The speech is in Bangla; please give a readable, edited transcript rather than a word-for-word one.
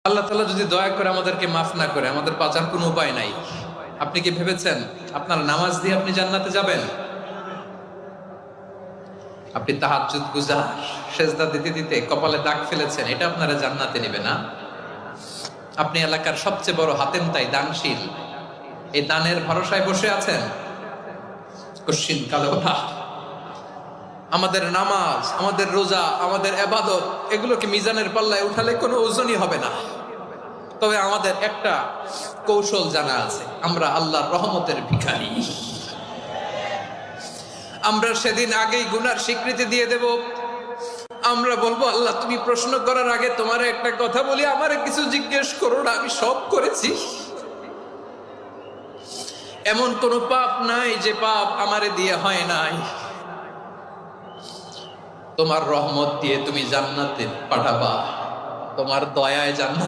আল্লাহ তাআলা যদি দয়া করে আমাদেরকে মাফ না করে, আমাদের বাঁচার কোনো উপায় নাই। আপনি কি ভেবেছেন আপনার নামাজ দিয়ে আপনি জান্নাতে যাবেন? আপনি তাহাজ্জুদ গুজার, সেজদা দিতে দিতে কপালে দাগ ফেলেছেন, এটা আপনারা জান্নাতে নেবে না? আপনি এলাকার সবচেয়ে বড় হাতেম তাই দানশীল, এই দানের ভরসায় বসে আছেন, কশিন কালো না। আমাদের নামাজ, আমাদের রোজা, আমাদের ইবাদত, এগুলোকে মিজানের পাল্লায় উঠালে কোনো ওজনই হবে না। তবে আমাদের একটা কৌশল জানা আছে, আমরা আল্লাহর রহমতের ভিখারি। আমরা সেদিন আগেই গুনার স্বীকৃতি দিয়ে দেব। আমরা বলবো, আল্লাহ তুমি প্রশ্ন করার আগে তোমার একটা কথা বলি, আমারে কিছু জিজ্ঞেস করো না, আমি সব করেছি। এমন কোন পাপ নাই যে পাপ আমারে দিয়ে হয় নাই। তোমার রহমত দিয়ে তুমি জান্নাতে পাঠাবা, তোমার দয়ায় জান্নাত